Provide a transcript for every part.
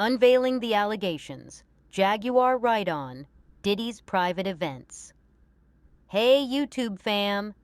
Unveiling the allegations. Jaguar Wright on Diddy's private events. Hey YouTube fam!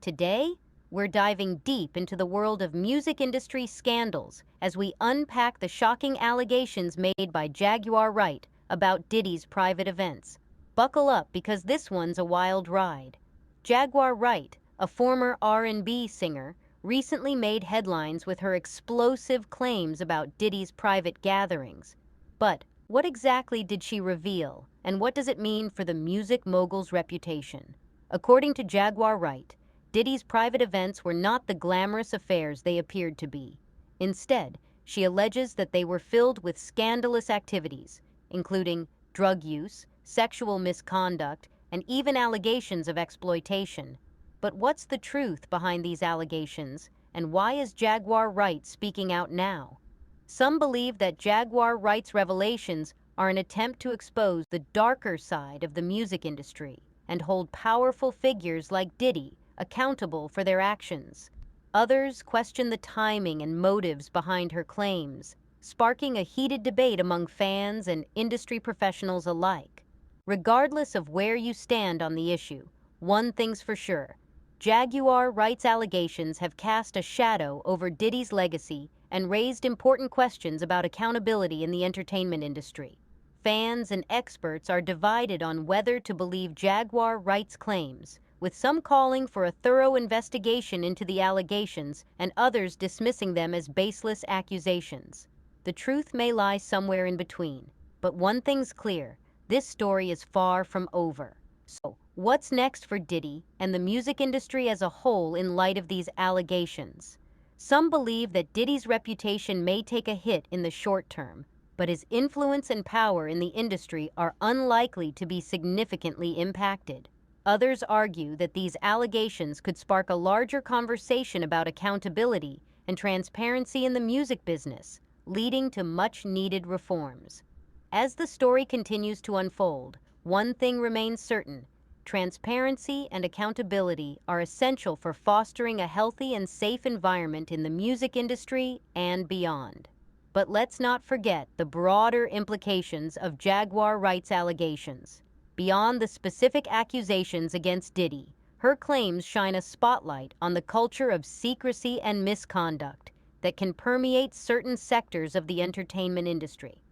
Today, we're diving deep into the world of music industry scandals as we unpack the shocking allegations made by Jaguar Wright about Diddy's private events. Buckle up because this one's a wild ride. Jaguar Wright, a former R&B singer, recently made headlines with her explosive claims about Diddy's private gatherings. But what exactly did she reveal, and what does it mean for the music mogul's reputation? According to Jaguar Wright, Diddy's private events were not the glamorous affairs they appeared to be. Instead, she alleges that they were filled with scandalous activities, including drug use, sexual misconduct, and even allegations of exploitation. But what's the truth behind these allegations, and why is Jaguar Wright speaking out now? Some believe that Jaguar Wright's revelations are an attempt to expose the darker side of the music industry and hold powerful figures like Diddy accountable for their actions. Others question the timing and motives behind her claims, sparking a heated debate among fans and industry professionals alike. Regardless of where you stand on the issue, one thing's for sure: Jaguar Wright's allegations have cast a shadow over Diddy's legacy and raised important questions about accountability in the entertainment industry. Fans and experts are divided on whether to believe Jaguar Wright's claims, with some calling for a thorough investigation into the allegations and others dismissing them as baseless accusations. The truth may lie somewhere in between, but one thing's clear: this story is far from over. So, what's next for Diddy and the music industry as a whole in light of these allegations? Some believe that Diddy's reputation may take a hit in the short term, but his influence and power in the industry are unlikely to be significantly impacted. Others argue that these allegations could spark a larger conversation about accountability and transparency in the music business, leading to much-needed reforms. As the story continues to unfold, one thing remains certain: transparency and accountability are essential for fostering a healthy and safe environment in the music industry and beyond. But let's not forget the broader implications of Jaguar Wright's allegations. Beyond the specific accusations against Diddy, her claims shine a spotlight on the culture of secrecy and misconduct that can permeate certain sectors of the entertainment industry.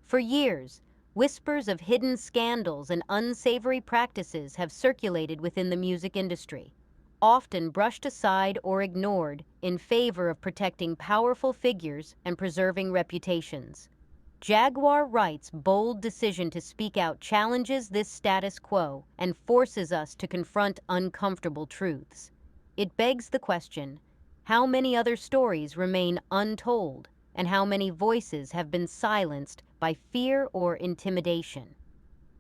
For years, whispers of hidden scandals and unsavory practices have circulated within the music industry, often brushed aside or ignored in favor of protecting powerful figures and preserving reputations. Jaguar Wright's bold decision to speak out challenges this status quo and forces us to confront uncomfortable truths. It begs the question: how many other stories remain untold, and how many voices have been silenced by fear or intimidation?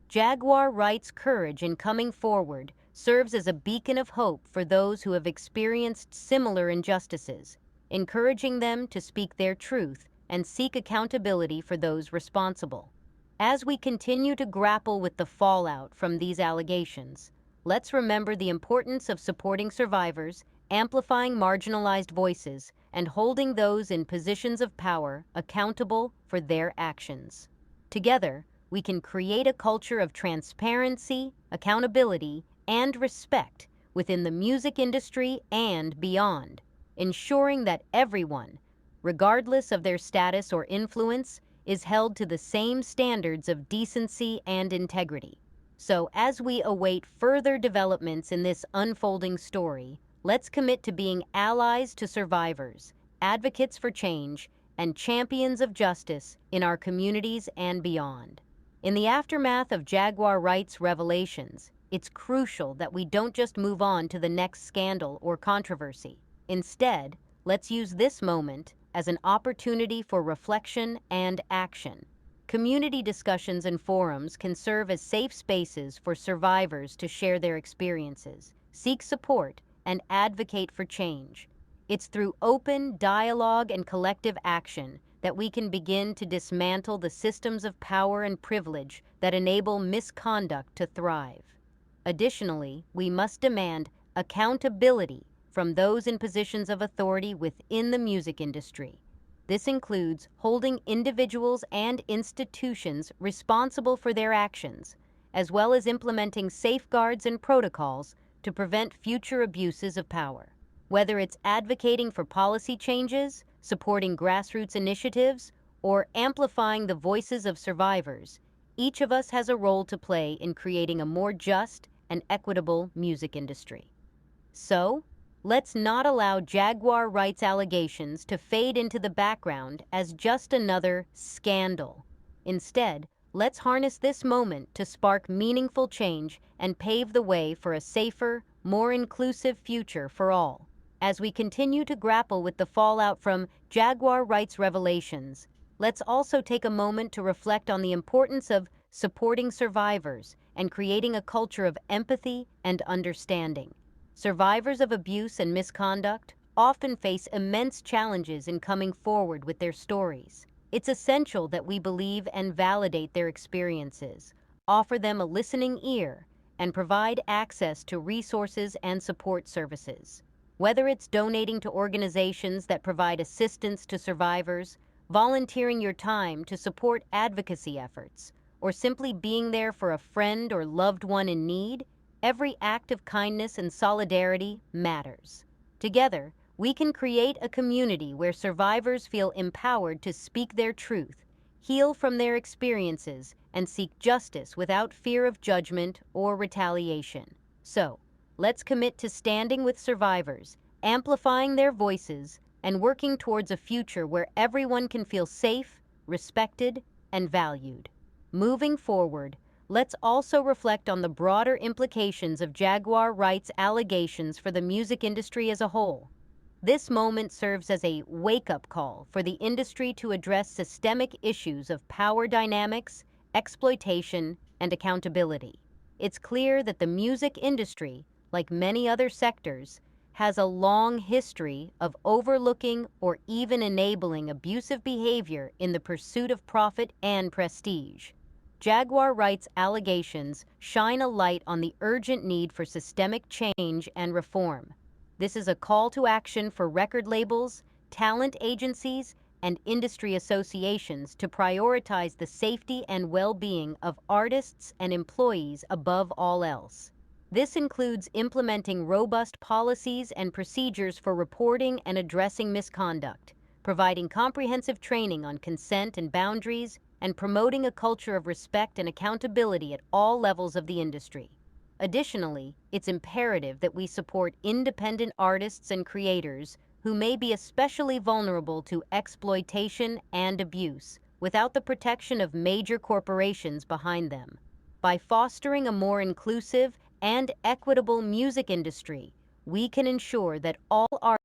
Jaguar Wright's courage in coming forward serves as a beacon of hope for those who have experienced similar injustices, encouraging them to speak their truth and seek accountability for those responsible. As we continue to grapple with the fallout from these allegations, let's remember the importance of supporting survivors, amplifying marginalized voices, and holding those in positions of power accountable for their actions. Together, we can create a culture of transparency, accountability, and respect within the music industry and beyond, ensuring that everyone, regardless of their status or influence, is held to the same standards of decency and integrity. So, as we await further developments in this unfolding story, let's commit to being allies to survivors, advocates for change, and champions of justice in our communities and beyond. In the aftermath of Jaguar Wright's revelations, it's crucial that we don't just move on to the next scandal or controversy. Instead, let's use this moment as an opportunity for reflection and action. Community discussions and forums can serve as safe spaces for survivors to share their experiences, seek support, and advocate for change. It's through open dialogue and collective action that we can begin to dismantle the systems of power and privilege that enable misconduct to thrive. Additionally, we must demand accountability from those in positions of authority within the music industry. This includes holding individuals and institutions responsible for their actions, as well as implementing safeguards and protocols to prevent future abuses of power. Whether it's advocating for policy changes, supporting grassroots initiatives, or amplifying the voices of survivors, each of us has a role to play in creating a more just and equitable music industry. So, let's not allow Jaguar Wright's allegations to fade into the background as just another scandal. Instead, let's harness this moment to spark meaningful change and pave the way for a safer, more inclusive future for all. As we continue to grapple with the fallout from Jaguar Wright's revelations, let's also take a moment to reflect on the importance of supporting survivors and creating a culture of empathy and understanding. Survivors of abuse and misconduct often face immense challenges in coming forward with their stories. It's essential that we believe and validate their experiences, offer them a listening ear, and provide access to resources and support services. Whether it's donating to organizations that provide assistance to survivors, volunteering your time to support advocacy efforts, or simply being there for a friend or loved one in need, every act of kindness and solidarity matters. Together, we can create a community where survivors feel empowered to speak their truth, heal from their experiences, and seek justice without fear of judgment or retaliation. So, let's commit to standing with survivors, amplifying their voices, and working towards a future where everyone can feel safe, respected, and valued. Moving forward, let's also reflect on the broader implications of Jaguar Wright's allegations for the music industry as a whole. This moment serves as a wake-up call for the industry to address systemic issues of power dynamics, exploitation, and accountability. It's clear that the music industry, like many other sectors, has a long history of overlooking or even enabling abusive behavior in the pursuit of profit and prestige. Jaguar Wright's allegations shine a light on the urgent need for systemic change and reform. This is a call to action for record labels, talent agencies, and industry associations to prioritize the safety and well-being of artists and employees above all else. This includes implementing robust policies and procedures for reporting and addressing misconduct, providing comprehensive training on consent and boundaries, and promoting a culture of respect and accountability at all levels of the industry. Additionally, it's imperative that we support independent artists and creators who may be especially vulnerable to exploitation and abuse without the protection of major corporations behind them. By fostering a more inclusive and equitable music industry, we can ensure that all artists